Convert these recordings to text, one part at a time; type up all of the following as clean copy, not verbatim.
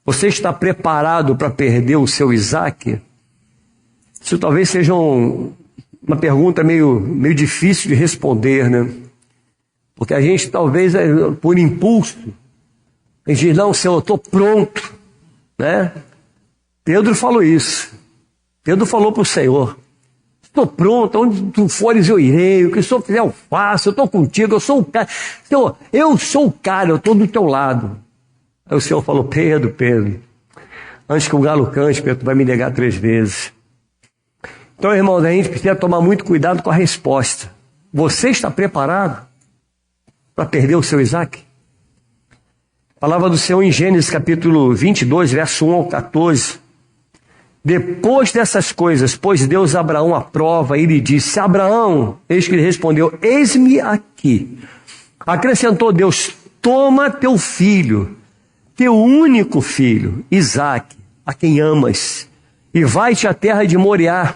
Você está preparado para perder o seu Isaac? Isso talvez seja uma pergunta meio difícil de responder, né? Porque a gente talvez, por impulso, a gente diz, não, Senhor, eu estou pronto, né? Pedro falou isso. Pedro falou para o Senhor, estou pronto, onde tu fores eu irei, o que o Senhor fizer eu faço, eu estou contigo, eu sou o cara. Senhor, eu sou o cara, eu estou do teu lado. Aí o Senhor falou, Pedro, antes que o galo cante, Pedro, tu vai me negar 3 vezes. Então, irmãos, a gente precisa tomar muito cuidado com a resposta. Você está preparado para perder o seu Isaac? A palavra do Senhor em Gênesis capítulo 22, verso 1 ao 14. Depois dessas coisas, pôs Deus a Abraão à prova e lhe disse, Abraão, eis que ele respondeu, eis-me aqui. Acrescentou Deus, toma teu filho, teu único filho, Isaque, a quem amas, e vai-te à terra de Moriá.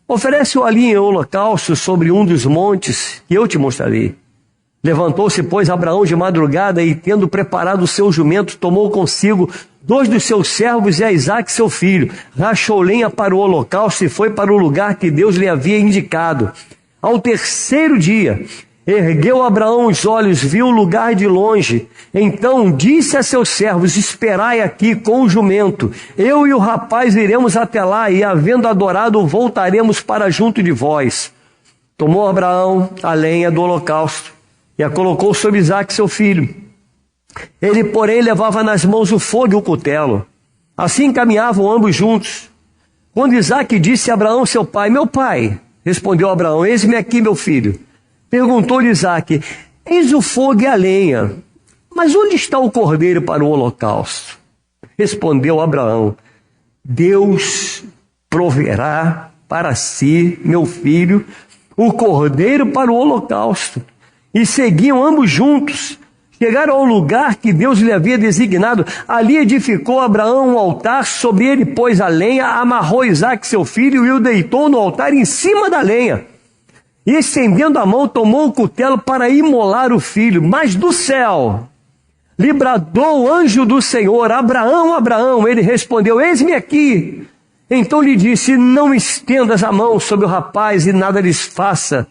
Oferece-o ali em holocausto sobre um dos montes que eu te mostrarei. Levantou-se, pois, Abraão de madrugada e, tendo preparado o seu jumento, tomou consigo 2 dos seus servos e a Isaque, seu filho. Rachou lenha para o holocausto e foi para o lugar que Deus lhe havia indicado. Ao 3º dia, ergueu Abraão os olhos, viu o lugar de longe. Então disse a seus servos, esperai aqui com o jumento. Eu e o rapaz iremos até lá e, havendo adorado, voltaremos para junto de vós. Tomou Abraão a lenha do holocausto e a colocou sobre Isaque, seu filho. Ele, porém, levava nas mãos o fogo e o cutelo. Assim caminhavam ambos juntos. Quando Isaque disse a Abraão, seu pai, meu pai, respondeu Abraão, eis-me aqui, meu filho. Perguntou-lhe Isaque, eis o fogo e a lenha, mas onde está o cordeiro para o holocausto? Respondeu Abraão, Deus proverá para si, meu filho, o cordeiro para o holocausto. E seguiam ambos juntos. Chegaram ao lugar que Deus lhe havia designado. Ali edificou Abraão um altar, sobre ele pôs a lenha, amarrou Isaque, seu filho, e o deitou no altar em cima da lenha. E estendendo a mão, tomou o cutelo para imolar o filho. Mas do céu lhe bradou o anjo do Senhor, Abraão, Abraão. Ele respondeu, eis-me aqui. Então lhe disse, não estendas a mão sobre o rapaz e nada lhes faça,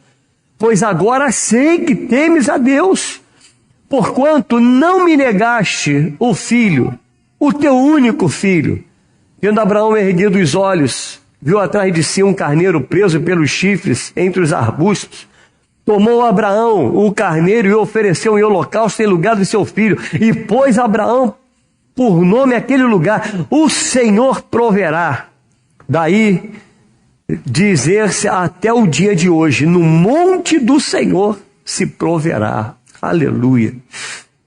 pois agora sei que temes a Deus, porquanto não me negaste o filho, o teu único filho. Tendo Abraão erguido os olhos, viu atrás de si um carneiro preso pelos chifres entre os arbustos. Tomou Abraão o carneiro e ofereceu em holocausto em lugar do seu filho. E pôs Abraão por nome aquele lugar, o Senhor proverá. Daí dizer-se até o dia de hoje, no monte do Senhor se proverá. Aleluia.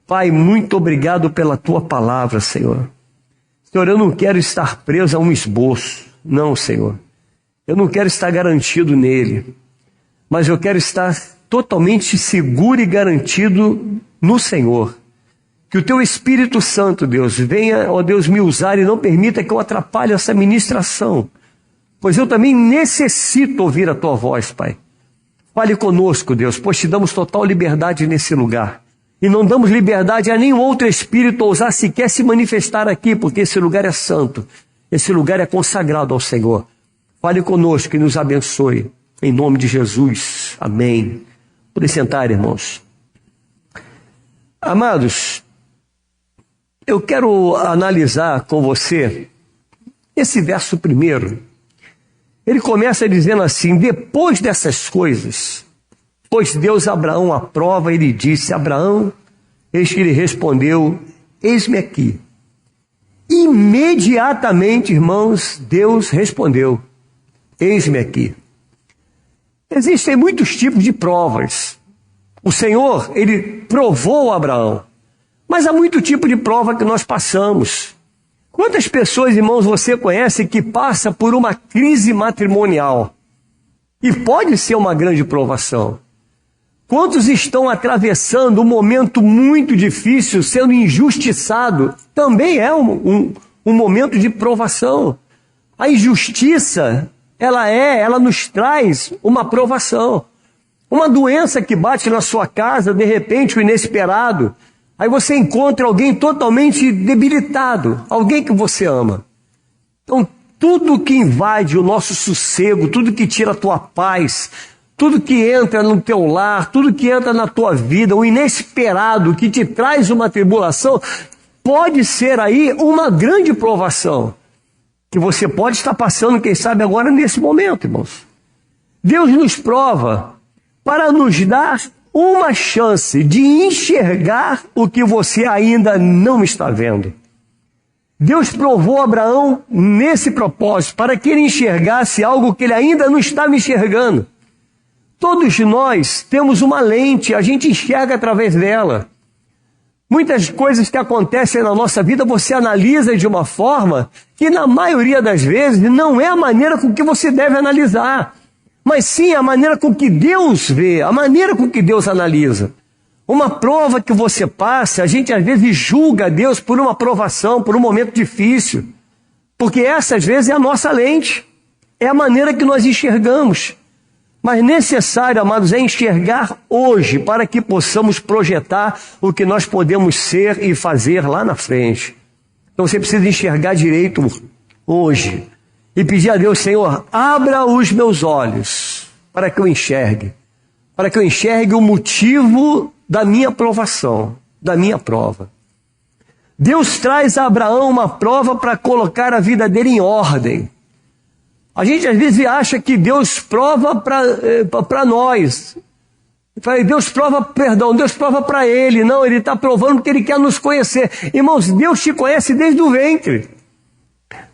Pai, muito obrigado pela tua palavra, Senhor. Senhor, eu não quero estar preso a um esboço. Não, Senhor. Eu não quero estar garantido nele. Mas eu quero estar totalmente seguro e garantido no Senhor. Que o teu Espírito Santo, Deus, venha, ó Deus, me usar e não permita que eu atrapalhe essa ministração. Pois eu também necessito ouvir a tua voz, Pai. Fale conosco, Deus, pois te damos total liberdade nesse lugar. E não damos liberdade a nenhum outro espírito ousar sequer se manifestar aqui, porque esse lugar é santo. Esse lugar é consagrado ao Senhor. Fale conosco e nos abençoe. Em nome de Jesus. Amém. Podem sentar, irmãos. Amados, eu quero analisar com você esse verso primeiro. Ele começa dizendo assim, depois dessas coisas, pois Deus Abraão à prova, ele disse, Abraão, eis que ele respondeu, eis-me aqui. Imediatamente, irmãos, Deus respondeu, eis-me aqui. Existem muitos tipos de provas. O Senhor, ele provou Abraão, mas há muito tipo de prova que nós passamos. Quantas pessoas, irmãos, você conhece que passa por uma crise matrimonial? E pode ser uma grande provação. Quantos estão atravessando um momento muito difícil, sendo injustiçado? Também é um momento de provação. A injustiça, ela nos traz uma provação. Uma doença que bate na sua casa, de repente, o inesperado. Aí você encontra alguém totalmente debilitado, alguém que você ama. Então, tudo que invade o nosso sossego, tudo que tira a tua paz, tudo que entra no teu lar, tudo que entra na tua vida, o inesperado que te traz uma tribulação, pode ser aí uma grande provação, que você pode estar passando, quem sabe agora nesse momento, irmãos. Deus nos prova para nos dar uma chance de enxergar o que você ainda não está vendo. Deus provou Abraão nesse propósito, para que ele enxergasse algo que ele ainda não estava enxergando. Todos nós temos uma lente, a gente enxerga através dela. Muitas coisas que acontecem na nossa vida você analisa de uma forma que na maioria das vezes não é a maneira com que você deve analisar, mas sim a maneira com que Deus vê, a maneira com que Deus analisa. Uma prova que você passa, a gente às vezes julga Deus por uma provação, por um momento difícil, porque essa às vezes é a nossa lente, é a maneira que nós enxergamos. Mas necessário, amados, é enxergar hoje para que possamos projetar o que nós podemos ser e fazer lá na frente. Então você precisa enxergar direito hoje e pedir a Deus: Senhor, abra os meus olhos para que eu enxergue o motivo da minha provação, da minha prova. Deus traz a Abraão uma prova para colocar a vida dele em ordem. A gente às vezes acha que Deus prova para nós. Deus prova para ele. Não, ele está provando porque ele quer nos conhecer. Irmãos, Deus te conhece desde o ventre.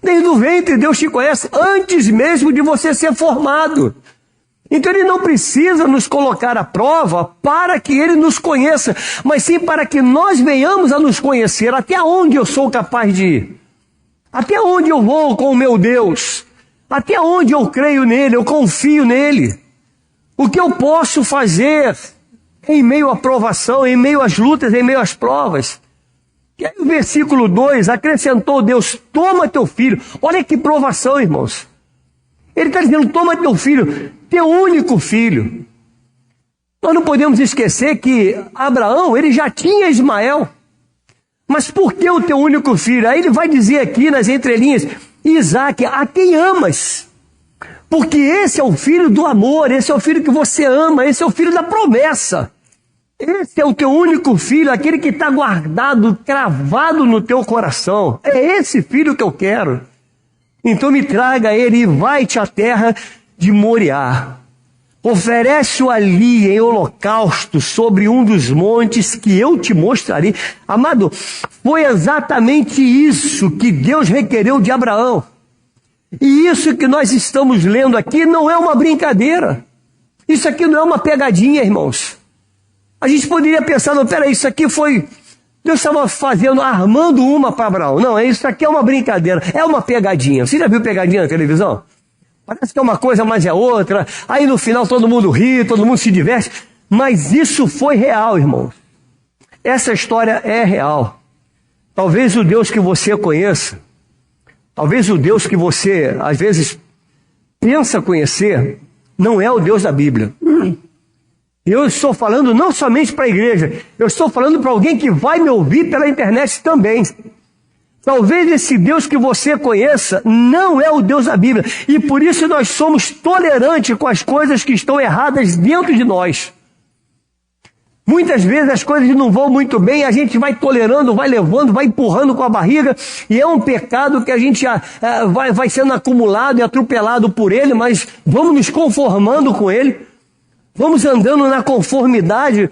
Desde o ventre Deus te conhece, antes mesmo de você ser formado. Então ele não precisa nos colocar à prova para que ele nos conheça, mas sim para que nós venhamos a nos conhecer. Até onde eu sou capaz de ir? Até onde eu vou com o meu Deus? Até onde eu creio nele, eu confio nele? O que eu posso fazer em meio à provação, em meio às lutas, em meio às provas? E aí o versículo 2, acrescentou Deus: toma teu filho. Olha que provação, irmãos. Ele está dizendo: toma teu filho, teu único filho. Nós não podemos esquecer que Abraão, ele já tinha Ismael. Mas por que o teu único filho? Aí ele vai dizer aqui nas entrelinhas: Isaque, a quem amas? Porque esse é o filho do amor, esse é o filho que você ama, esse é o filho da promessa. Esse é o teu único filho, aquele que está guardado, cravado no teu coração. É esse filho que eu quero. Então me traga ele e vai-te à terra de Moriá. Oferece-o ali em holocausto sobre um dos montes que eu te mostrarei. Amado, foi exatamente isso que Deus requereu de Abraão. E isso que nós estamos lendo aqui não é uma brincadeira. Isso aqui não é uma pegadinha, irmãos. A gente poderia pensar: não, peraí, isso aqui foi... Deus estava armando uma para Abraão. Não, isso aqui é uma brincadeira, é uma pegadinha. Você já viu pegadinha na televisão? Parece que é uma coisa, mas é outra. Aí no final todo mundo ri, todo mundo se diverte. Mas isso foi real, irmãos. Essa história é real. Talvez o Deus que você conheça, talvez o Deus que você às vezes pensa conhecer, não é o Deus da Bíblia. Eu estou falando não somente para a igreja, eu estou falando para alguém que vai me ouvir pela internet também. Talvez esse Deus que você conheça não é o Deus da Bíblia. E por isso nós somos tolerantes com as coisas que estão erradas dentro de nós. Muitas vezes as coisas não vão muito bem, a gente vai tolerando, vai levando, vai empurrando com a barriga. E é um pecado que a gente vai sendo acumulado e atropelado por ele, mas vamos nos conformando com ele. Vamos andando na conformidade.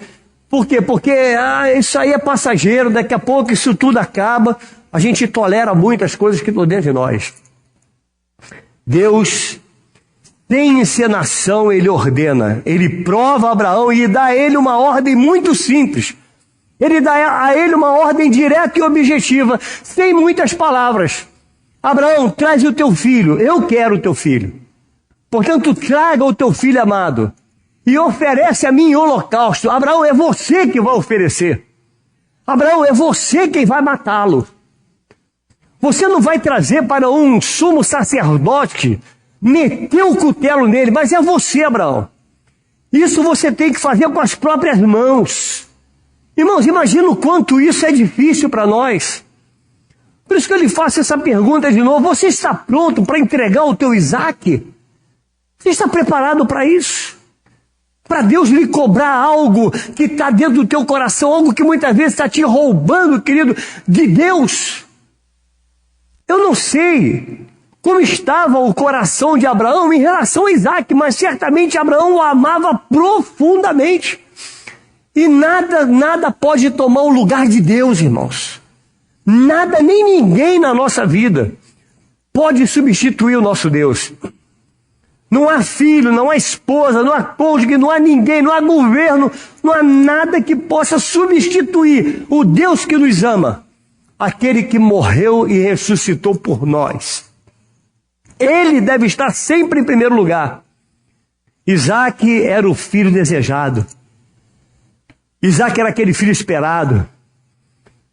Por quê? Porque isso aí é passageiro, daqui a pouco isso tudo acaba. A gente tolera muitas coisas que estão dentro de nós. Deus, sem encenação, ele ordena. Ele prova Abraão e dá a ele uma ordem muito simples. Ele dá a ele uma ordem direta e objetiva, sem muitas palavras. Abraão, traz o teu filho. Eu quero o teu filho. Portanto, traga o teu filho amado e oferece a mim em holocausto. Abraão, é você que vai oferecer. Abraão, é você quem vai matá-lo. Você não vai trazer para um sumo sacerdote, meter o cutelo nele, mas é você, Abraão. Isso você tem que fazer com as próprias mãos. Irmãos, imagina o quanto isso é difícil para nós. Por isso que eu lhe faço essa pergunta de novo. Você está pronto para entregar o teu Isaque? Você está preparado para isso? Para Deus lhe cobrar algo que está dentro do teu coração, algo que muitas vezes está te roubando, querido, de Deus. Eu não sei como estava o coração de Abraão em relação a Isaque, mas certamente Abraão o amava profundamente. E nada pode tomar o lugar de Deus, irmãos. Nada, nem ninguém na nossa vida pode substituir o nosso Deus. Não há filho, não há esposa, não há cônjuge, não há ninguém, não há governo, não há nada que possa substituir o Deus que nos ama, aquele que morreu e ressuscitou por nós. Ele deve estar sempre em primeiro lugar. Isaque era o filho desejado. Isaque era aquele filho esperado.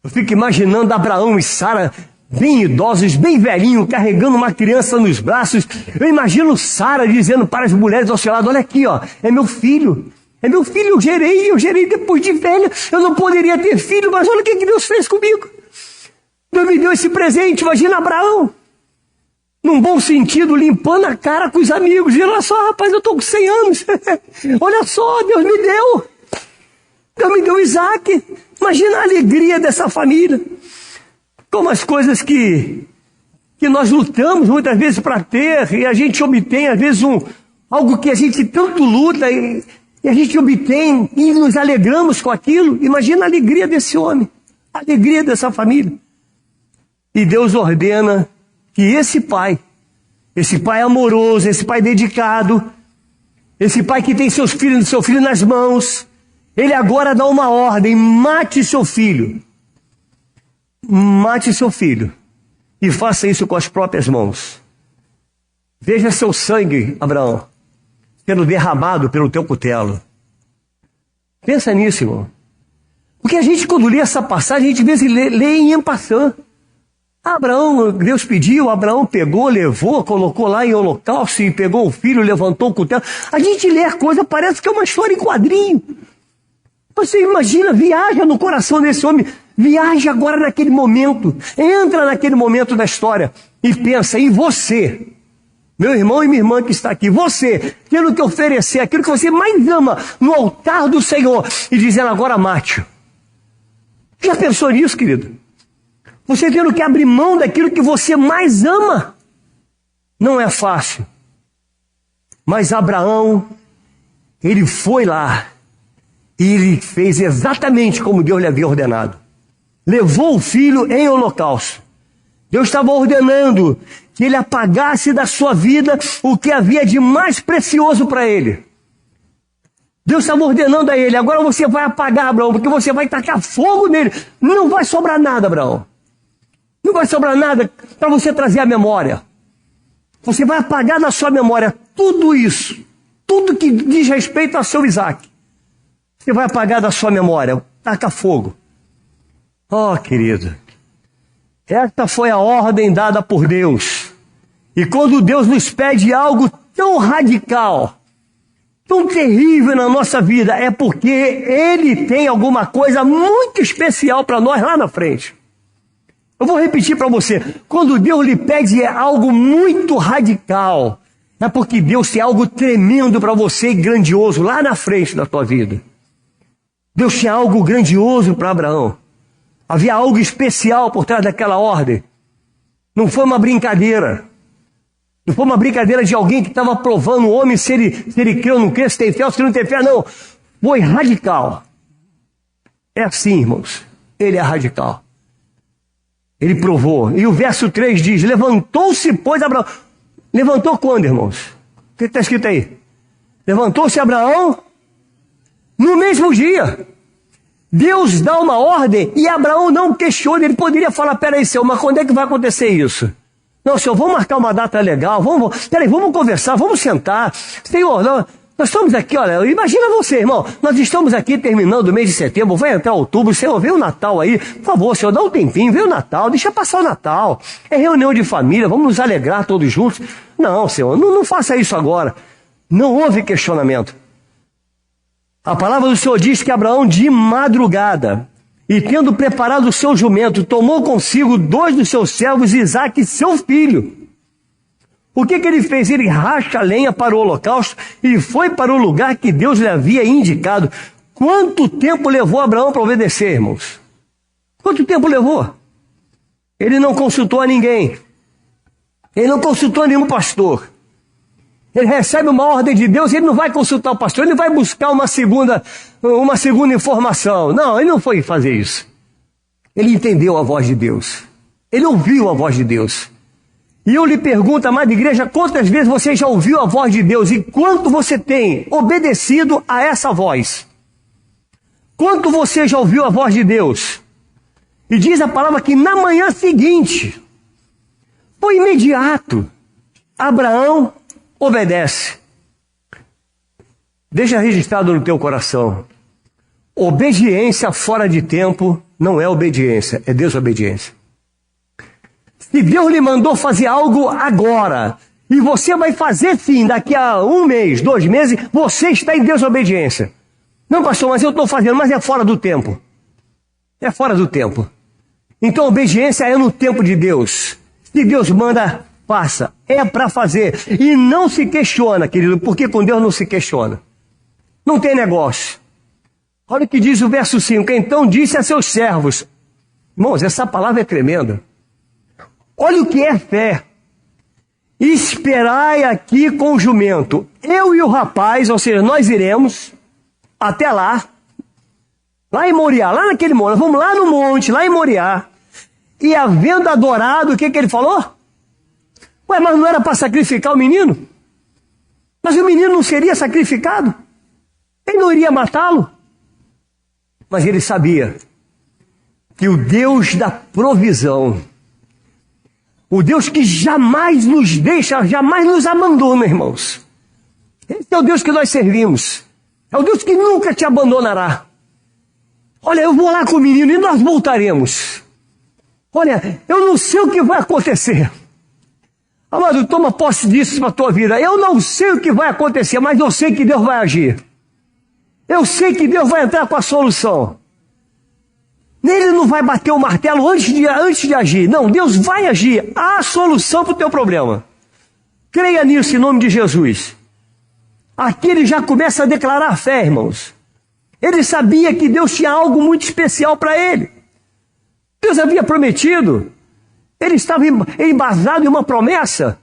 Eu fico imaginando Abraão e Sara bem idosos, bem velhinhos, carregando uma criança nos braços. Eu imagino Sara dizendo para as mulheres ao seu lado: olha aqui, ó, é meu filho, eu gerei depois de velho. Eu não poderia ter filho, mas olha o que Deus fez comigo. Deus me deu esse presente. Imagina Abraão, num bom sentido, limpando a cara com os amigos, dizendo: olha só, rapaz, eu estou com 100 anos. Olha só, Deus me deu Isaque. Imagina a alegria dessa família. Como as coisas que nós lutamos muitas vezes para ter, e a gente obtém às vezes algo que a gente tanto luta, e a gente obtém e nos alegramos com aquilo. Imagina a alegria desse homem, a alegria dessa família. E Deus ordena que esse pai amoroso, esse pai dedicado, esse pai que tem seu filho nas mãos, ele agora dá uma ordem: mate seu filho. Mate seu filho e faça isso com as próprias mãos. Veja seu sangue, Abraão, sendo derramado pelo teu cutelo. Pensa nisso, irmão. Porque a gente, quando lê essa passagem, a gente às vezes lê em passant. Abraão, Deus pediu, Abraão pegou, levou, colocou lá em holocausto e pegou o filho, levantou o cutelo. A gente lê a coisa, parece que é uma história em quadrinho. Você imagina, viaja no coração desse homem, viaja agora naquele momento, entra naquele momento da história e pensa em você, meu irmão e minha irmã que está aqui, você tendo que oferecer aquilo que você mais ama no altar do Senhor e dizendo: agora mate. Já pensou nisso, querido? Você tendo que abrir mão daquilo que você mais ama. Não é fácil. Mas Abraão, ele foi lá. E ele fez exatamente como Deus lhe havia ordenado. Levou o filho em holocausto. Deus estava ordenando que ele apagasse da sua vida o que havia de mais precioso para ele. Deus estava ordenando a ele: agora você vai apagar, Abraão, porque você vai tacar fogo nele. Não vai sobrar nada, Abraão. Não vai sobrar nada para você trazer à memória. Você vai apagar da sua memória tudo isso, tudo que diz respeito ao seu Isaque. Você vai apagar da sua memória, taca fogo. Oh, querido, esta foi a ordem dada por Deus. E quando Deus nos pede algo tão radical, tão terrível na nossa vida, é porque Ele tem alguma coisa muito especial para nós lá na frente. Eu vou repetir para você: quando Deus lhe pede algo muito radical, é porque Deus tem algo tremendo para você e grandioso lá na frente da tua vida. Deus tinha algo grandioso para Abraão. Havia algo especial por trás daquela ordem. Não foi uma brincadeira. Não foi uma brincadeira de alguém que estava provando o homem se ele crê ou não crê, se tem fé ou se não tem fé. Não. Foi radical. É assim, irmãos. Ele é radical. Ele provou. E o verso 3 diz: levantou-se, pois, Abraão. Levantou quando, irmãos? O que está escrito aí? Levantou-se Abraão no mesmo dia. Deus dá uma ordem e Abraão não questiona. Ele poderia falar: peraí, Senhor, mas quando é que vai acontecer isso? Não, Senhor, vamos marcar uma data legal, vamos conversar, vamos sentar. Senhor, nós estamos aqui, olha, imagina você, irmão, nós estamos aqui terminando o mês de setembro, vai entrar outubro, Senhor, vem o Natal aí, por favor, Senhor, dá um tempinho, vem o Natal, deixa passar o Natal. É reunião de família, vamos nos alegrar todos juntos. Não, Senhor, não faça isso agora. Não houve questionamento. A palavra do Senhor diz que Abraão, de madrugada, e tendo preparado o seu jumento, tomou consigo 2 dos seus servos, Isaque e seu filho. O que ele fez? Ele racha a lenha para o holocausto e foi para o lugar que Deus lhe havia indicado. Quanto tempo levou Abraão para obedecer, irmãos? Quanto tempo levou? Ele não consultou a ninguém. Ele não consultou a nenhum pastor. Ele recebe uma ordem de Deus, ele não vai consultar o pastor, ele vai buscar uma segunda informação. Não, ele não foi fazer isso. Ele entendeu a voz de Deus. Ele ouviu a voz de Deus. E eu lhe pergunto, amada igreja, quantas vezes você já ouviu a voz de Deus e quanto você tem obedecido a essa voz? Quanto você já ouviu a voz de Deus? E diz a palavra que na manhã seguinte, foi imediato, Abraão obedece. Deixa registrado no teu coração. Obediência fora de tempo não é obediência, é desobediência. Se Deus lhe mandou fazer algo agora, e você vai fazer sim, daqui a 1 mês, 2 meses, você está em desobediência. Não, pastor, mas eu estou fazendo, mas é fora do tempo. É fora do tempo. Então, obediência é no tempo de Deus. Se Deus manda, faça. É para fazer. E não se questiona, querido, porque com Deus não se questiona. Não tem negócio. Olha o que diz o verso 5. Então disse a seus servos. Irmãos, essa palavra é tremenda. Olha o que é fé. Esperai aqui com o jumento. Eu e o rapaz, ou seja, nós iremos até lá em Moriá, lá naquele monte. Vamos lá no monte, lá em Moriá. E havendo adorado, o que ele falou? Ué, mas não era para sacrificar o menino? Mas o menino não seria sacrificado? Ele não iria matá-lo? Mas ele sabia que o Deus da provisão, o Deus que jamais nos deixa, jamais nos abandona, irmãos. Esse é o Deus que nós servimos. É o Deus que nunca te abandonará. Olha, eu vou lá com o menino e nós voltaremos. Olha, eu não sei o que vai acontecer. Amado, toma posse disso para a tua vida. Eu não sei o que vai acontecer, mas eu sei que Deus vai agir. Eu sei que Deus vai entrar com a solução. Ele não vai bater o martelo antes de agir. Não, Deus vai agir. Há a solução para o teu problema. Creia nisso em nome de Jesus. Aqui ele já começa a declarar fé, irmãos. Ele sabia que Deus tinha algo muito especial para ele. Deus havia prometido. Ele estava embasado em uma promessa.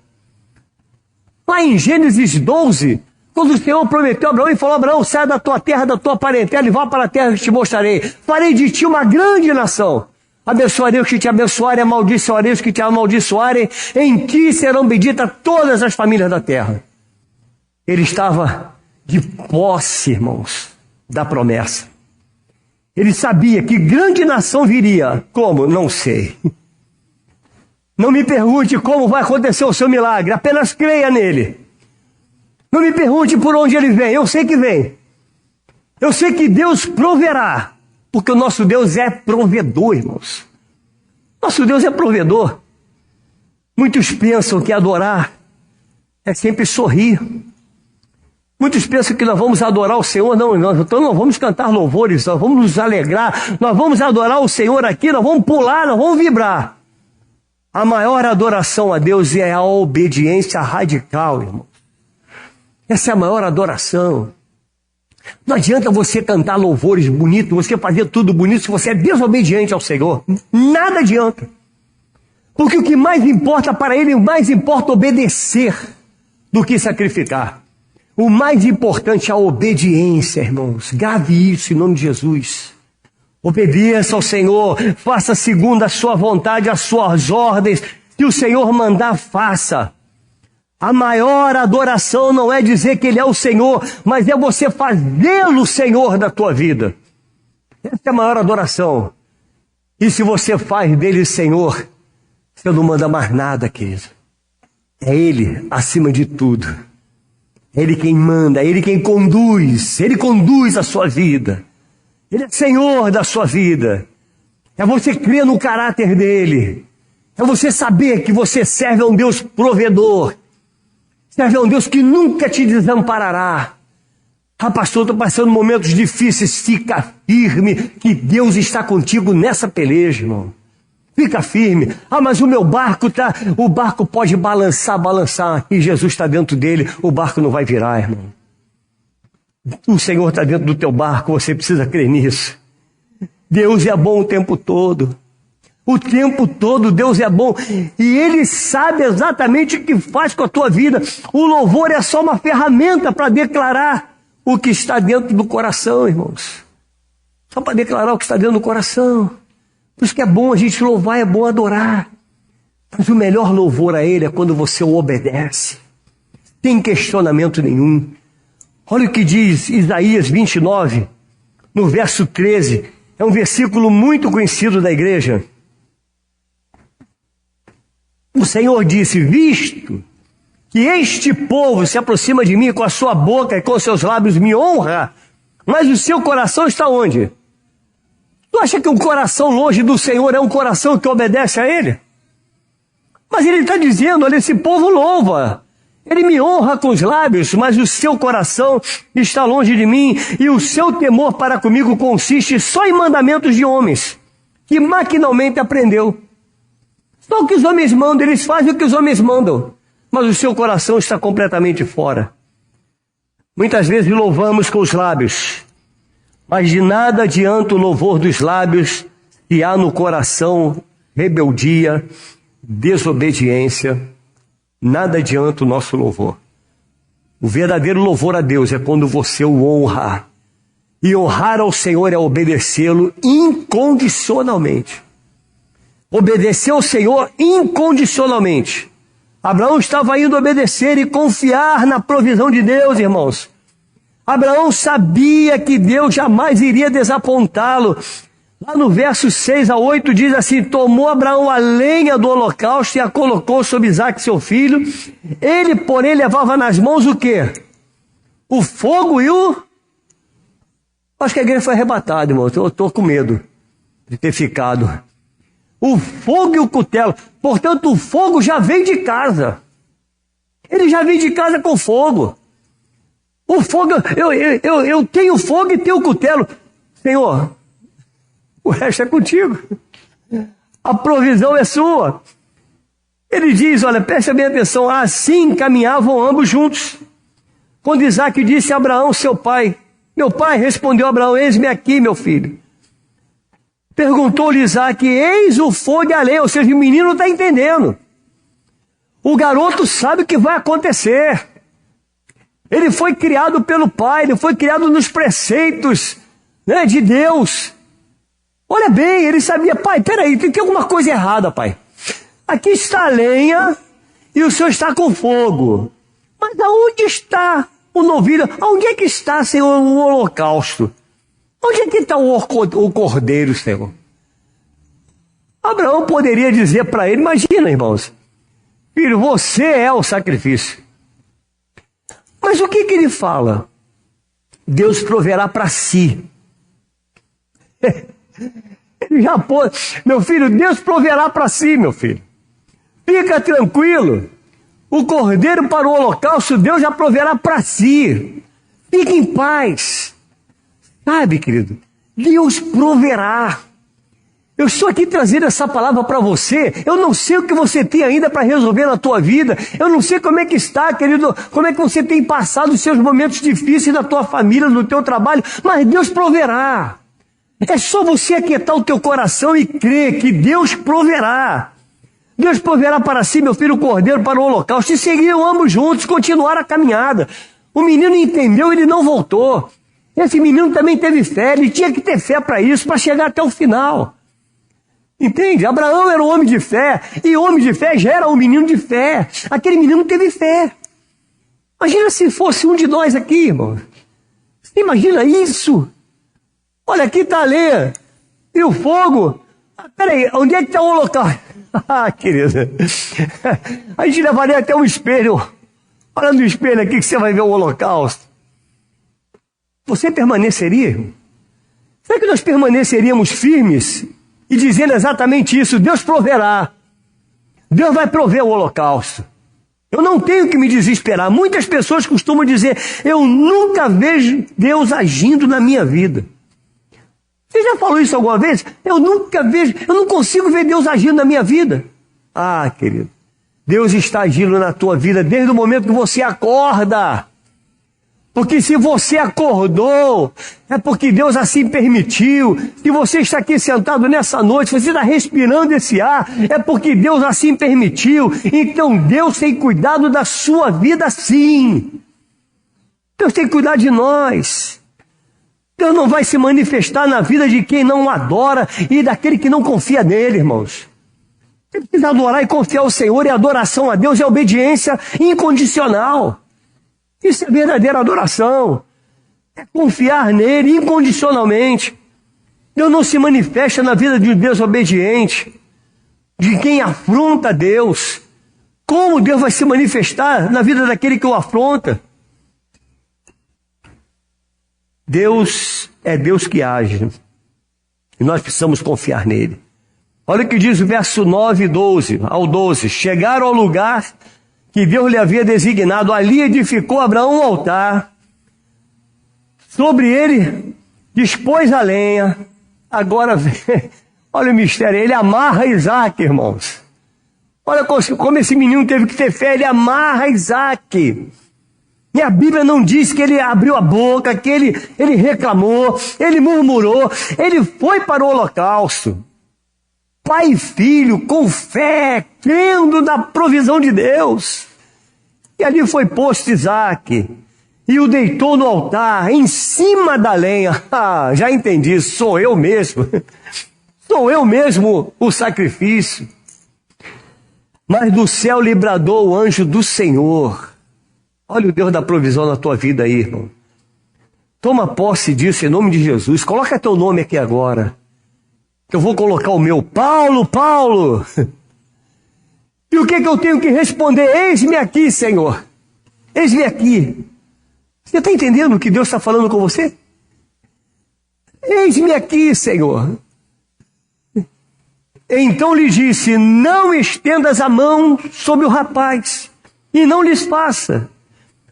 Lá em Gênesis 12, quando o Senhor prometeu a Abraão e falou: Abraão, sai da tua terra, da tua parentela e vá para a terra que te mostrarei. Farei de ti uma grande nação. Abençoarei os que te abençoarem, amaldiçoarei os que te amaldiçoarem. Em ti serão benditas todas as famílias da terra. Ele estava de posse, irmãos, da promessa. Ele sabia que grande nação viria. Como? Não sei. Não me pergunte como vai acontecer o seu milagre, apenas creia nele. Não me pergunte por onde ele vem, eu sei que vem. Eu sei que Deus proverá, porque o nosso Deus é provedor, irmãos. Nosso Deus é provedor. Muitos pensam que adorar é sempre sorrir. Muitos pensam que nós vamos adorar o Senhor, então nós vamos cantar louvores, nós vamos nos alegrar, nós vamos adorar o Senhor aqui, nós vamos pular, nós vamos vibrar. A maior adoração a Deus é a obediência radical, irmão. Essa é a maior adoração. Não adianta você cantar louvores bonitos, você fazer tudo bonito se você é desobediente ao Senhor. Nada adianta. Porque o que mais importa para Ele, mais importa obedecer do que sacrificar. O mais importante é a obediência, irmãos. Grave isso em nome de Jesus. Obedeça ao Senhor, faça segundo a sua vontade, as suas ordens. Se o Senhor mandar, faça. A maior adoração não é dizer que Ele é o Senhor, mas é você fazê-lo o Senhor da tua vida. Essa é a maior adoração. E se você faz dele Senhor, você não manda mais nada, querido. É Ele acima de tudo. É Ele quem manda, é Ele quem conduz. Ele conduz a sua vida. Ele é Senhor da sua vida. É você crer no caráter dele. É você saber que você serve a um Deus provedor. Serve a um Deus que nunca te desamparará. Ah, pastor, estou passando momentos difíceis. Fica firme, que Deus está contigo nessa peleja, irmão. Fica firme. Ah, mas o meu barco o barco pode balançar, e Jesus está dentro dele, o barco não vai virar, irmão. O Senhor está dentro do teu barco, você precisa crer nisso. Deus é bom o tempo todo. O tempo todo Deus é bom. E Ele sabe exatamente o que faz com a tua vida. O louvor é só uma ferramenta para declarar o que está dentro do coração, irmãos. Só para declarar o que está dentro do coração. Por isso que é bom a gente louvar, é bom adorar. Mas o melhor louvor a Ele é quando você o obedece. Sem questionamento nenhum. Olha o que diz Isaías 29, no verso 13. É um versículo muito conhecido da igreja. O Senhor disse: visto que este povo se aproxima de mim com a sua boca e com os seus lábios me honra, mas o seu coração está onde? Tu acha que um coração longe do Senhor é um coração que obedece a Ele? Mas Ele está dizendo: olha, esse povo louva, ele me honra com os lábios, mas o seu coração está longe de mim, e o seu temor para comigo consiste só em mandamentos de homens, que maquinalmente aprendeu. Só o que os homens mandam, eles fazem o que os homens mandam, mas o seu coração está completamente fora. Muitas vezes louvamos com os lábios, mas de nada adianta o louvor dos lábios se há no coração rebeldia, desobediência. Nada adianta o nosso louvor. O verdadeiro louvor a Deus é quando você o honra. E honrar ao Senhor é obedecê-lo incondicionalmente. Obedecer ao Senhor incondicionalmente. Abraão estava indo obedecer e confiar na provisão de Deus, irmãos. Abraão sabia que Deus jamais iria desapontá-lo. Lá no verso 6 a 8 diz assim: tomou Abraão a lenha do holocausto e a colocou sobre Isaque seu filho. Ele, porém, levava nas mãos o quê? O fogo e o... Acho que a igreja foi arrebatada, irmão. Eu estou com medo de ter ficado. O fogo e o cutelo. Portanto, o fogo já veio de casa. Ele já veio de casa com fogo. O fogo, eu tenho fogo e tenho cutelo. Senhor, o resto é contigo. A provisão é sua. Ele diz, olha, preste bem atenção, assim caminhavam ambos juntos. Quando Isaque disse a Abraão, seu pai, meu pai, respondeu Abraão, eis-me aqui, meu filho. Perguntou-lhe Isaque, eis o fogo e a lenha, ou seja, o menino não está entendendo. O garoto sabe o que vai acontecer. Ele foi criado pelo pai, ele foi criado nos preceitos, né, de Deus. Olha bem, ele sabia, pai, peraí, tem alguma coisa errada, pai. Aqui está a lenha e o senhor está com fogo. Mas aonde está o novilho? Onde é que está, Senhor, o holocausto? Onde é que está o cordeiro, Senhor? Abraão poderia dizer para ele, imagina, irmãos, filho, você é o sacrifício. Mas o que ele fala? Deus proverá para si. Ele já pôs, meu filho, Deus proverá para si, meu filho. Fica tranquilo. O cordeiro para o holocausto, Deus já proverá para si. Fique em paz. Sabe, querido? Deus proverá. Eu estou aqui trazendo essa palavra para você. Eu não sei o que você tem ainda para resolver na tua vida. Eu não sei como é que está, querido, como é que você tem passado os seus momentos difíceis na tua família, no teu trabalho. Mas Deus proverá. É só você aquietar o teu coração e crer que Deus proverá. Deus proverá para si, meu filho, o cordeiro para o holocausto. E seguiram ambos juntos, continuaram a caminhada. O menino entendeu, ele não voltou. Esse menino também teve fé, ele tinha que ter fé para isso, para chegar até o final. Entende? Abraão era um homem de fé, e homem de fé gera um menino de fé. Aquele menino teve fé. Imagina se fosse um de nós aqui, irmão. Você imagina isso? Olha, aqui está a lenha e o fogo. Peraí, onde é que está o holocausto? Querida, a gente levaria até um espelho. Olha no espelho aqui que você vai ver o holocausto. Você permaneceria, irmão? Será que nós permaneceríamos firmes e dizendo exatamente isso? Deus proverá. Deus vai prover o holocausto. Eu não tenho que me desesperar. Muitas pessoas costumam dizer, eu nunca vejo Deus agindo na minha vida. Você já falou isso alguma vez? Eu não consigo ver Deus agindo na minha vida. Ah, querido, Deus está agindo na tua vida desde o momento que você acorda. Porque se você acordou, é porque Deus assim permitiu. Se você está aqui sentado nessa noite, você está respirando esse ar, é porque Deus assim permitiu. Então Deus tem cuidado da sua vida sim. Deus tem cuidado de nós. Deus não vai se manifestar na vida de quem não o adora e daquele que não confia nele, irmãos. Você precisa adorar e confiar ao Senhor, e a adoração a Deus é obediência incondicional. Isso é verdadeira adoração. É confiar nele incondicionalmente. Deus não se manifesta na vida de um desobediente, de quem afronta Deus. Como Deus vai se manifestar na vida daquele que o afronta? Deus é Deus que age. E nós precisamos confiar nele. Olha o que diz o verso 9 e 12, ao 12. Chegaram ao lugar que Deus lhe havia designado. Ali edificou Abraão um altar. Sobre ele dispôs a lenha. Agora, olha o mistério. Ele amarra Isaac, irmãos. Olha como esse menino teve que ter fé. Ele amarra Isaac. E a Bíblia não diz que ele abriu a boca, que ele reclamou, ele murmurou. Ele foi para o holocausto. Pai e filho, com fé, crendo na provisão de Deus. E ali foi posto Isaac, e o deitou no altar, em cima da lenha. Ah, já entendi, sou eu mesmo. Sou eu mesmo o sacrifício. Mas do céu lhe bradou o anjo do Senhor. Olha o Deus da provisão na tua vida aí, irmão. Toma posse disso em nome de Jesus. Coloca teu nome aqui agora. Eu vou colocar o meu, Paulo. E o que eu tenho que responder? Eis-me aqui, Senhor. Eis-me aqui. Você está entendendo o que Deus está falando com você? Eis-me aqui, Senhor. Então lhe disse, não estendas a mão sobre o rapaz, e não lhes faça.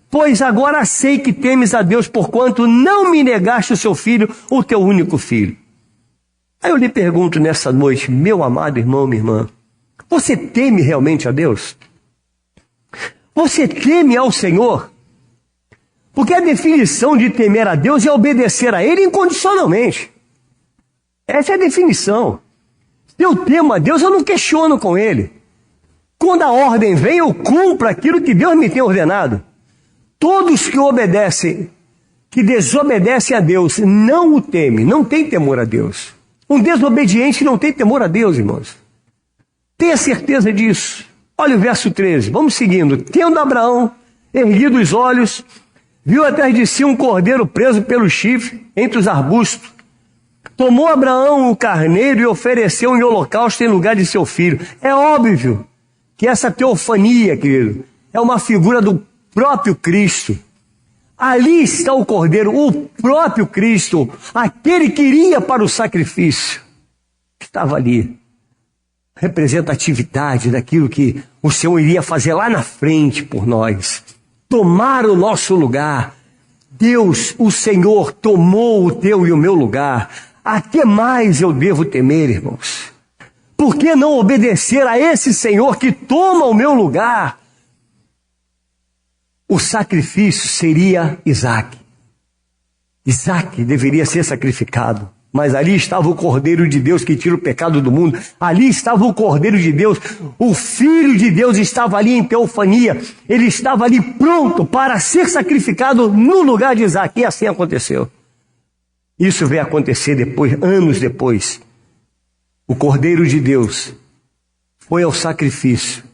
Pois agora sei que temes a Deus, porquanto não me negaste o seu filho, o teu único filho. Aí eu lhe pergunto nessa noite, meu amado irmão, minha irmã, você teme realmente a Deus? Você teme ao Senhor? Porque a definição de temer a Deus é obedecer a Ele incondicionalmente. Essa é a definição. Se eu temo a Deus, eu não questiono com Ele. Quando a ordem vem, eu cumpro aquilo que Deus me tem ordenado. Todos que obedecem, que desobedecem a Deus, não o temem, não tem temor a Deus. Um desobediente não tem temor a Deus, irmãos. Tenha certeza disso. Olha o verso 13, vamos seguindo. Tendo Abraão erguido os olhos, viu atrás de si um cordeiro preso pelo chifre entre os arbustos. Tomou Abraão o carneiro e ofereceu em holocausto em lugar de seu filho. É óbvio que essa teofania, querido, é uma figura do próprio Cristo. Ali está o cordeiro, o próprio Cristo, aquele que iria para o sacrifício. Estava ali. Representatividade daquilo que o Senhor iria fazer lá na frente por nós. Tomar o nosso lugar. Deus, o Senhor, tomou o teu e o meu lugar. A que mais eu devo temer, irmãos? Por que não obedecer a esse Senhor que toma o meu lugar? O sacrifício seria Isaac. Isaac deveria ser sacrificado. Mas ali estava o Cordeiro de Deus que tira o pecado do mundo. Ali estava o Cordeiro de Deus. O Filho de Deus estava ali em teofania. Ele estava ali pronto para ser sacrificado no lugar de Isaac. E assim aconteceu. Isso veio acontecer depois, anos depois. O Cordeiro de Deus foi ao sacrifício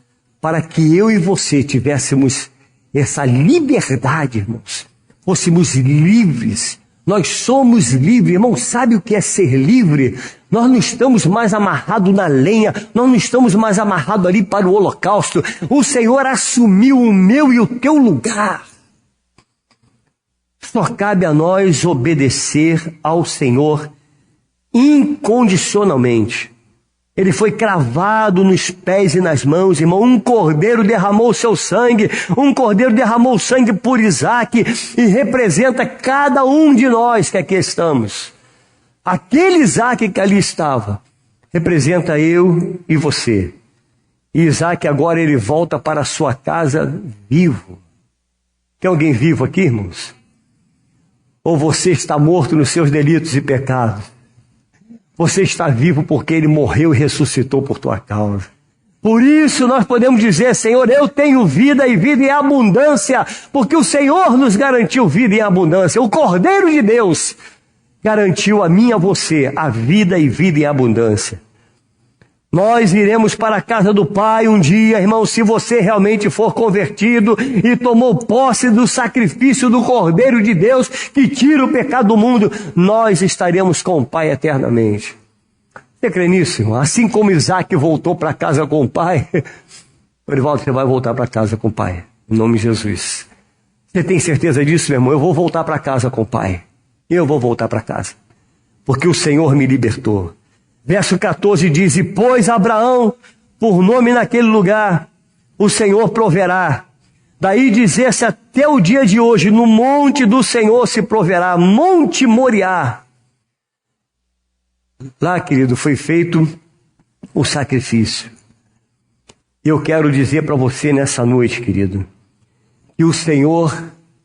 para que eu e você tivéssemos essa liberdade, irmãos. Fôssemos livres. Nós somos livres, irmão. Sabe o que é ser livre? Nós não estamos mais amarrados na lenha. Nós não estamos mais amarrados ali para o holocausto. O Senhor assumiu o meu e o teu lugar. Só cabe a nós obedecer ao Senhor incondicionalmente. Ele foi cravado nos pés e nas mãos, irmão. Um cordeiro derramou seu sangue. Um cordeiro derramou sangue por Isaque e representa cada um de nós que aqui estamos. Aquele Isaque que ali estava representa eu e você. E Isaque agora ele volta para a sua casa vivo. Tem alguém vivo aqui, irmãos? Ou você está morto nos seus delitos e pecados? Você está vivo porque ele morreu e ressuscitou por tua causa. Por isso nós podemos dizer, Senhor, eu tenho vida e vida em abundância, porque o Senhor nos garantiu vida em abundância. O Cordeiro de Deus garantiu a mim e a você a vida e vida em abundância. Nós iremos para a casa do Pai um dia, irmão, se você realmente for convertido e tomou posse do sacrifício do Cordeiro de Deus que tira o pecado do mundo, nós estaremos com o Pai eternamente. Você crê nisso, irmão? Assim como Isaque voltou para casa com o Pai, Orivaldo, você vai voltar para casa com o Pai, em nome de Jesus. Você tem certeza disso, meu irmão? Eu vou voltar para casa com o Pai. Eu vou voltar para casa, porque o Senhor me libertou. Verso 14 diz, e pôs Abraão por nome naquele lugar, o Senhor proverá. Daí dizer-se até o dia de hoje, no monte do Senhor se proverá, Monte Moriá. Lá, querido, foi feito o sacrifício. Eu quero dizer para você nessa noite, querido, que o Senhor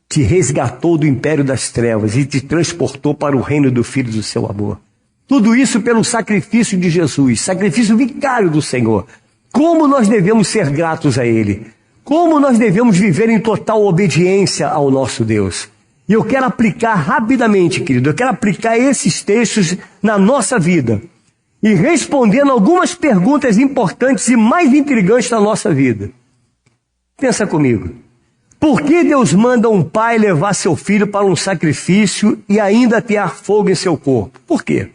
te resgatou do império das trevas e te transportou para o reino do Filho do seu amor. Tudo isso pelo sacrifício de Jesus, sacrifício vicário do Senhor. Como nós devemos ser gratos a Ele? Como nós devemos viver em total obediência ao nosso Deus? E eu quero aplicar rapidamente, querido, eu quero aplicar esses textos na nossa vida e respondendo algumas perguntas importantes e mais intrigantes da nossa vida. Pensa comigo. Por que Deus manda um pai levar seu filho para um sacrifício e ainda atear fogo em seu corpo? Por quê?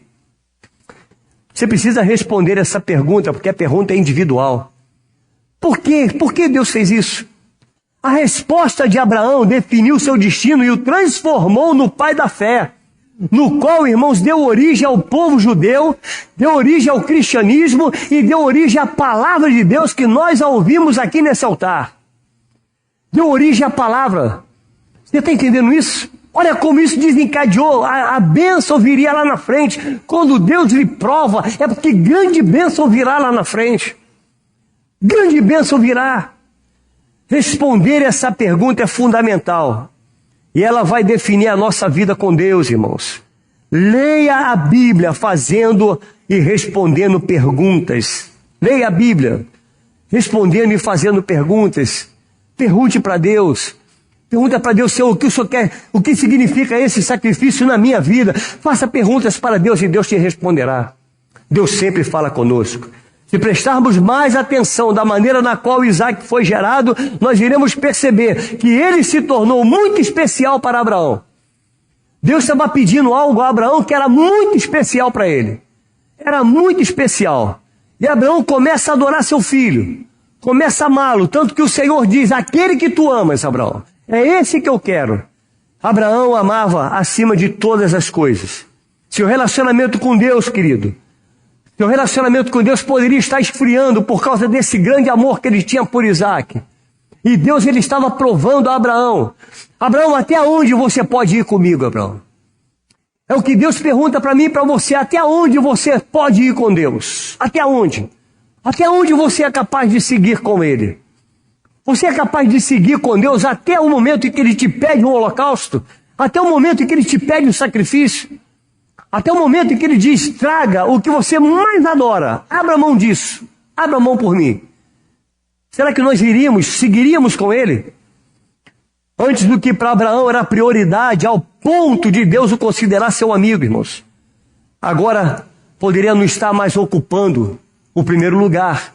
Você precisa responder essa pergunta, porque a pergunta é individual. Por quê? Por que Deus fez isso? A resposta de Abraão definiu seu destino e o transformou no pai da fé, no qual, irmãos, deu origem ao povo judeu, deu origem ao cristianismo e deu origem à palavra de Deus que nós a ouvimos aqui nesse altar. Deu origem à palavra. Você está entendendo isso? Olha como isso desencadeou, a bênção viria lá na frente. Quando Deus lhe prova, é porque grande bênção virá lá na frente. Grande bênção virá. Responder essa pergunta é fundamental. E ela vai definir a nossa vida com Deus, irmãos. Leia a Bíblia fazendo e respondendo perguntas. Leia a Bíblia, respondendo e fazendo perguntas. Pergunte para Deus. Pergunta para Deus, Senhor, o que o Senhor quer? O que significa esse sacrifício na minha vida? Faça perguntas para Deus e Deus te responderá. Deus sempre fala conosco. Se prestarmos mais atenção da maneira na qual Isaque foi gerado, nós iremos perceber que ele se tornou muito especial para Abraão. Deus estava pedindo algo a Abraão que era muito especial para ele. Era muito especial. E Abraão começa a adorar seu filho. Começa a amá-lo. Tanto que o Senhor diz, aquele que tu amas, Abraão, é esse que eu quero. Abraão amava acima de todas as coisas. Seu relacionamento com Deus, querido, seu relacionamento com Deus poderia estar esfriando por causa desse grande amor que ele tinha por Isaque. E Deus, ele estava provando a Abraão. Abraão, até onde você pode ir comigo, Abraão? É o que Deus pergunta para mim e para você. Até onde você pode ir com Deus? Até onde? Até onde você é capaz de seguir com Ele? Você é capaz de seguir com Deus até o momento em que Ele te pede um holocausto? Até o momento em que Ele te pede um sacrifício? Até o momento em que Ele diz, traga o que você mais adora. Abra mão disso. Abra mão por mim. Será que nós seguiríamos com Ele? Antes do que para Abraão era prioridade, ao ponto de Deus o considerar seu amigo, irmãos. Agora poderia não estar mais ocupando o primeiro lugar.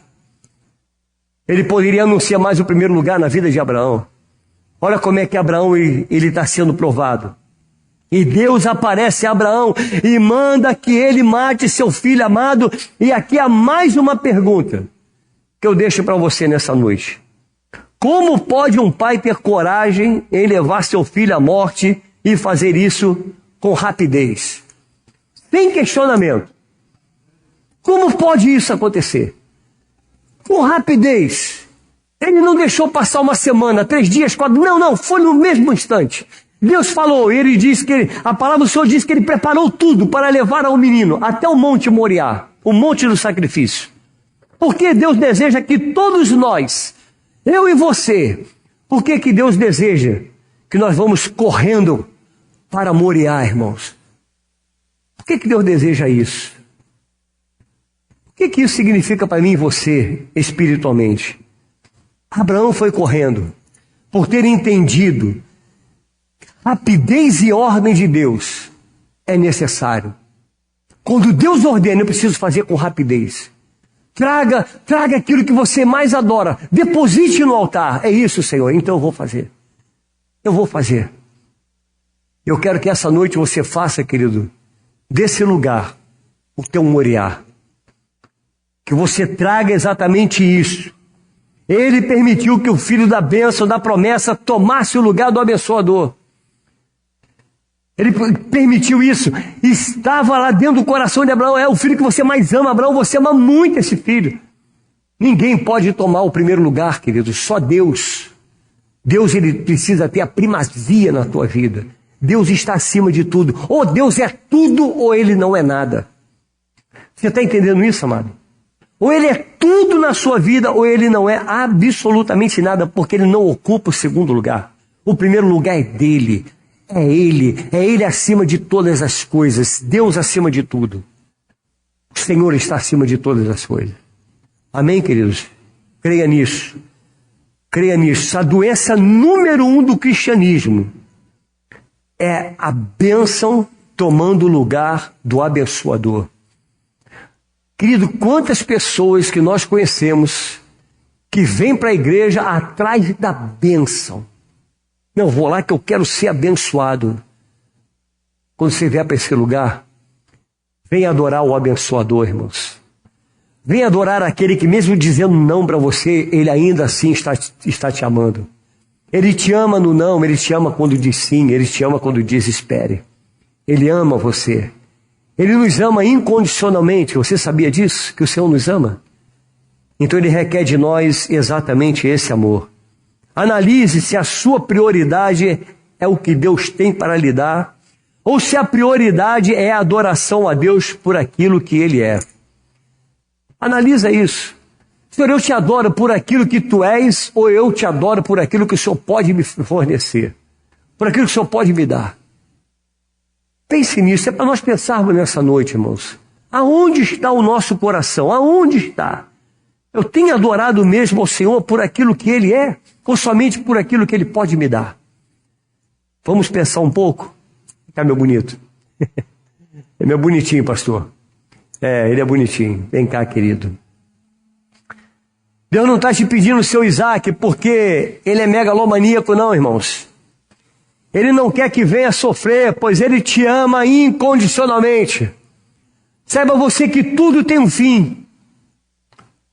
Ele poderia não ser mais o primeiro lugar na vida de Abraão. Olha como é que Abraão ele está sendo provado. E Deus aparece a Abraão e manda que ele mate seu filho amado. E aqui há mais uma pergunta que eu deixo para você nessa noite. Como pode um pai ter coragem em levar seu filho à morte e fazer isso com rapidez? Sem questionamento. Como pode isso acontecer? Com rapidez. Ele não deixou passar uma semana, 3 dias, 4... Não, foi no mesmo instante. Deus falou, ele disse que a palavra do Senhor diz que ele preparou tudo para levar ao menino até o Monte Moriá, o monte do sacrifício. Porque Deus deseja que todos nós, eu e você, por que Deus deseja que nós vamos correndo para Moriá, irmãos? Por que Deus deseja isso? O que isso significa para mim e você, espiritualmente? Abraão foi correndo, por ter entendido, rapidez e ordem de Deus é necessário. Quando Deus ordena, eu preciso fazer com rapidez. Traga aquilo que você mais adora, deposite no altar. É isso, Senhor, então eu vou fazer. Eu vou fazer. Eu quero que essa noite você faça, querido, desse lugar o teu Moriá. Que você traga exatamente isso. Ele permitiu que o filho da bênção, da promessa, tomasse o lugar do abençoador. Ele permitiu isso. Estava lá dentro do coração de Abraão. É o filho que você mais ama, Abraão. Você ama muito esse filho. Ninguém pode tomar o primeiro lugar, queridos. Só Deus. Deus, ele precisa ter a primazia na tua vida. Deus está acima de tudo. Ou Deus é tudo, ou ele não é nada. Você está entendendo isso, amado? Ou ele é tudo na sua vida, ou ele não é absolutamente nada, porque ele não ocupa o segundo lugar. O primeiro lugar é dele. É ele acima de todas as coisas, Deus acima de tudo. O Senhor está acima de todas as coisas. Amém, queridos? Creia nisso. Creia nisso. A doença número 1 do cristianismo é a bênção tomando o lugar do abençoador. Querido, quantas pessoas que nós conhecemos que vêm para a igreja atrás da bênção. Não, vou lá que eu quero ser abençoado. Quando você vier para esse lugar, vem adorar o abençoador, irmãos. Vem adorar aquele que mesmo dizendo não para você, ele ainda assim está te amando. Ele te ama no não, ele te ama quando diz sim, ele te ama quando diz espere. Ele ama você. Ele nos ama incondicionalmente. Você sabia disso? Que o Senhor nos ama? Então ele requer de nós exatamente esse amor. Analise se a sua prioridade é o que Deus tem para lhe dar, ou se a prioridade é a adoração a Deus por aquilo que Ele é. Analisa isso. Senhor, eu te adoro por aquilo que Tu és, ou eu te adoro por aquilo que o Senhor pode me fornecer, por aquilo que o Senhor pode me dar. Pense nisso, é para nós pensarmos nessa noite, irmãos. Aonde está o nosso coração? Aonde está? Eu tenho adorado mesmo ao Senhor por aquilo que Ele é, ou somente por aquilo que Ele pode me dar? Vamos pensar um pouco? Tá, meu bonito? É meu bonitinho, pastor. Ele é bonitinho. Vem cá, querido. Deus não está te pedindo o seu Isaac porque ele é megalomaníaco, não, irmãos. Ele não quer que venha sofrer, pois Ele te ama incondicionalmente. Saiba você que tudo tem um fim.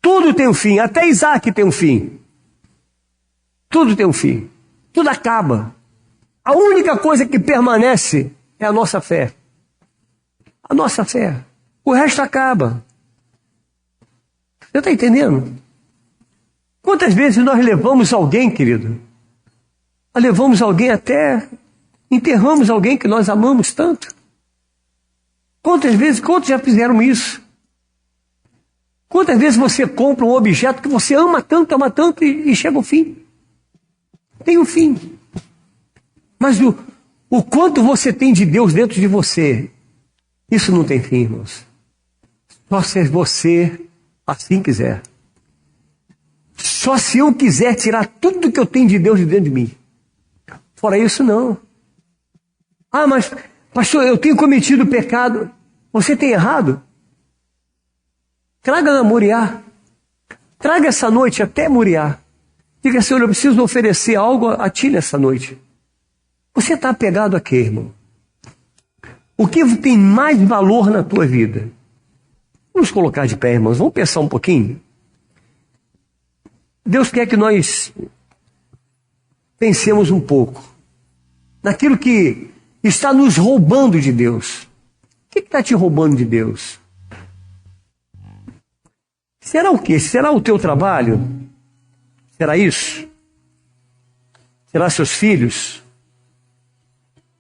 Tudo tem um fim, até Isaac tem um fim. Tudo tem um fim. Tudo acaba. A única coisa que permanece é a nossa fé. A nossa fé. O resto acaba. Você está entendendo? Quantas vezes nós levamos alguém, querido? Nós levamos alguém até... enterramos alguém que nós amamos tanto. Quantas vezes, quantos já fizeram isso? Quantas vezes você compra um objeto que você ama tanto e chega ao fim? Tem um fim. Mas o quanto você tem de Deus dentro de você, isso não tem fim, irmãos. Só se você assim quiser. Só se eu quiser tirar tudo que eu tenho de Deus de dentro de mim. Fora isso, não. Ah, mas, pastor, eu tenho cometido pecado. Você tem errado? Traga na Moriá. Traga essa noite até Moriá. Diga, Senhor, eu preciso oferecer algo a Ti nessa noite. Você está apegado a quê, irmão? O que tem mais valor na tua vida? Vamos colocar de pé, irmãos. Vamos pensar um pouquinho. Deus quer que nós pensemos um pouco naquilo que está nos roubando de Deus. O que está te roubando de Deus? Será o quê? Será o teu trabalho? Será isso? Será seus filhos?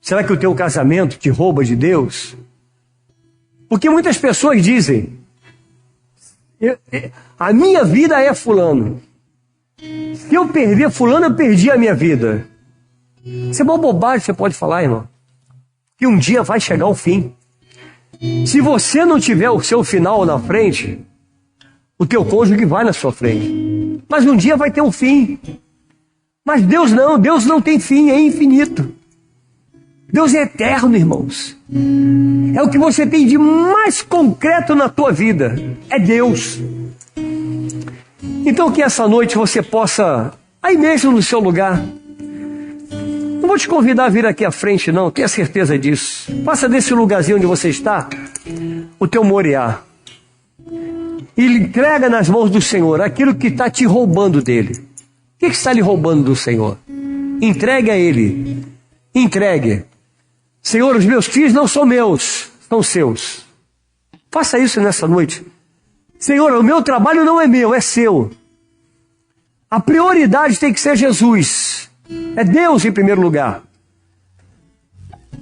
Será que o teu casamento te rouba de Deus? Porque muitas pessoas dizem, a minha vida é fulano. Se eu perder fulano, eu perdi a minha vida. Isso é uma bobagem que você pode falar, irmão. Que um dia vai chegar o fim. Se você não tiver o seu final na frente, o teu cônjuge vai na sua frente. Mas um dia vai ter um fim. Mas Deus não tem fim, é infinito. Deus é eterno, irmãos. É o que você tem de mais concreto na tua vida. É Deus. Então que essa noite você possa, aí mesmo no seu lugar, não vou te convidar a vir aqui à frente não, tenha certeza disso. Faça desse lugarzinho onde você está o teu Moriá. E entrega nas mãos do Senhor aquilo que está te roubando dele. O que está lhe roubando do Senhor? Entregue a Ele. Entregue. Senhor, os meus filhos não são meus, são seus. Faça isso nessa noite. Senhor, o meu trabalho não é meu, é seu. A prioridade tem que ser Jesus. É Deus em primeiro lugar.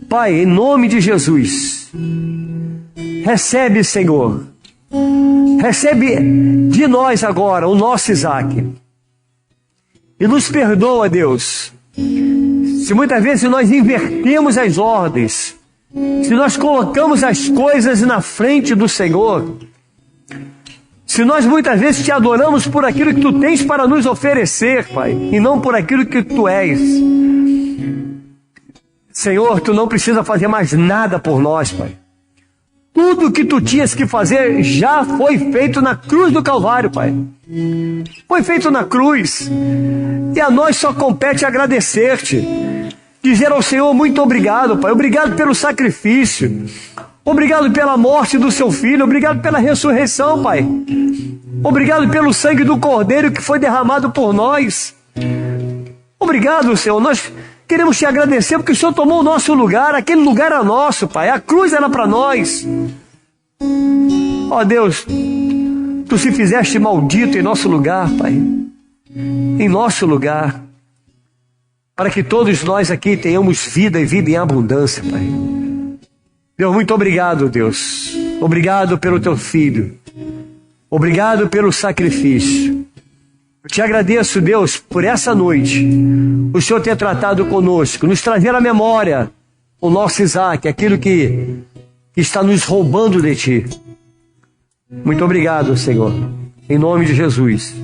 Pai, em nome de Jesus, recebe, Senhor. Recebe de nós agora o nosso Isaac. E nos perdoa, Deus, se muitas vezes nós invertemos as ordens, se nós colocamos as coisas na frente do Senhor, se nós muitas vezes te adoramos por aquilo que tu tens para nos oferecer, Pai, e não por aquilo que tu és. Senhor, tu não precisa fazer mais nada por nós, Pai. Tudo que tu tinhas que fazer já foi feito na cruz do Calvário, Pai. Foi feito na cruz. E a nós só compete agradecer-te. Dizer ao Senhor muito obrigado, Pai. Obrigado pelo sacrifício. Obrigado pela morte do seu filho. Obrigado pela ressurreição, Pai. Obrigado pelo sangue do Cordeiro que foi derramado por nós. Obrigado, Senhor. Nós queremos te agradecer porque o Senhor tomou o nosso lugar. Aquele lugar era nosso, Pai. A cruz era para nós. Ó Deus, tu se fizeste maldito em nosso lugar, Pai. Em nosso lugar. Para que todos nós aqui tenhamos vida e vida em abundância, Pai. Deus, muito obrigado, Deus. Obrigado pelo teu filho. Obrigado pelo sacrifício. Eu te agradeço, Deus, por essa noite. O Senhor ter tratado conosco, nos trazer à memória o nosso Isaac, aquilo que está nos roubando de ti. Muito obrigado, Senhor. Em nome de Jesus.